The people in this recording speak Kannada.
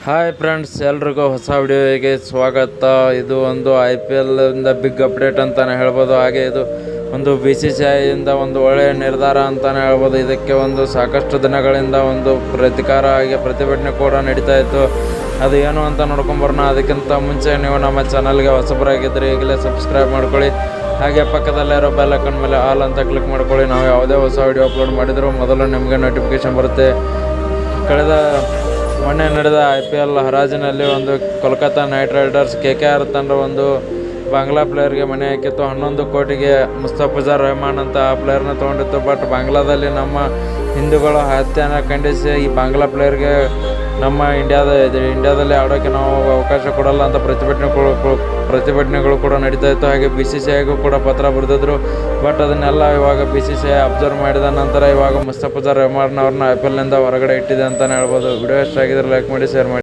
ಹಾಯ್ ಫ್ರೆಂಡ್ಸ್, ಎಲ್ರಿಗೂ ಹೊಸ ವಿಡಿಯೋಗೆ ಸ್ವಾಗತ. ಇದು ಒಂದು IPL ಇಂದ ಬಿಗ್ ಅಪ್ಡೇಟ್ ಅಂತಲೇ ಹೇಳ್ಬೋದು. ಹಾಗೆ ಇದು ಒಂದು BCCI ಇಂದ ಒಂದು ಒಳ್ಳೆಯ ನಿರ್ಧಾರ ಅಂತಲೇ ಹೇಳ್ಬೋದು. ಇದಕ್ಕೆ ಒಂದು ಸಾಕಷ್ಟು ದಿನಗಳಿಂದ ಒಂದು ಪ್ರತಿಕಾರ ಹಾಗೆ ಪ್ರತಿಭಟನೆ ಕೂಡ ನಡೀತಾ ಇತ್ತು. ಅದು ಏನು ಅಂತ ನೋಡ್ಕೊಂಬರೋಣ. ಅದಕ್ಕಿಂತ ಮುಂಚೆ ನೀವು ನಮ್ಮ ಚಾನಲ್ಗೆ ಹೊಸಬರಾಗಿದ್ದರೆ ಈಗಲೇ ಸಬ್ಸ್ಕ್ರೈಬ್ ಮಾಡ್ಕೊಳ್ಳಿ. ಹಾಗೆ ಪಕ್ಕದಲ್ಲೇ ಇರೋ ಬೆಲ್ ಐಕಾನ್ ಮೇಲೆ ಆಲ್ ಅಂತ ಕ್ಲಿಕ್ ಮಾಡ್ಕೊಳ್ಳಿ. ನಾವು ಯಾವುದೇ ಹೊಸ ವಿಡಿಯೋ ಅಪ್ಲೋಡ್ ಮಾಡಿದರೂ ಮೊದಲು ನಿಮಗೆ ನೋಟಿಫಿಕೇಷನ್ ಬರುತ್ತೆ. ಮೊನ್ನೆ ನಡೆದ IPL ಹರಾಜಿನಲ್ಲಿ ಒಂದು ಕೋಲ್ಕತ್ತಾ ನೈಟ್ ರೈಡರ್ಸ್ KKR ತಂಡ ಒಂದು ಬಾಂಗ್ಲಾ ಪ್ಲೇಯರ್ಗೆ ಮಣೆ ಹಾಕಿತ್ತು. 11 ಕೋಟಿಗೆ ಮುಸ್ತಫಿಜುರ್ ರೆಹಮಾನ್ ಅಂತ ಆ ಪ್ಲೇಯರ್ನ ತೊಗೊಂಡಿತ್ತು. ಬಟ್ ಬಾಂಗ್ಲಾದಲ್ಲಿ ನಮ್ಮ ಹಿಂದೂಗಳು ಹತ್ಯೆಯನ್ನು ಖಂಡಿಸಿ ಈ ಬಾಂಗ್ಲಾ ಪ್ಲೇಯರ್ಗೆ ನಮ್ಮ ಇಂಡಿಯಾದಲ್ಲಿ ಆಡೋಕ್ಕೆ ನಾವು ಅವಕಾಶ ಕೊಡಲ್ಲ ಅಂತ ಪ್ರತಿಭಟನೆಗಳು ಕೂಡ ನಡೀತಾ ಇತ್ತು. ಹಾಗೆ BCCIಗೂ ಕೂಡ ಪತ್ರ ಬರೆದಿದ್ರು. ಬಟ್ ಅದನ್ನೆಲ್ಲ ಇವಾಗ BCCI ಅಬ್ಸರ್ವ್ ಮಾಡಿದ ನಂತರ ಇವಾಗ ಮುಸ್ತಫಿಜುರ್ ರೆಹಮಾನ್ ಅವ್ರನ್ನ IPLನಿಂದ ಹೊರಗಡೆ ಇಟ್ಟಿದೆ ಅಂತಲೇ ಹೇಳ್ಬೋದು. ವಿಡಿಯೋ ಇಷ್ಟ ಆಗಿದ್ರೆ ಲೈಕ್ ಮಾಡಿ, ಶೇರ್ ಮಾಡಿ.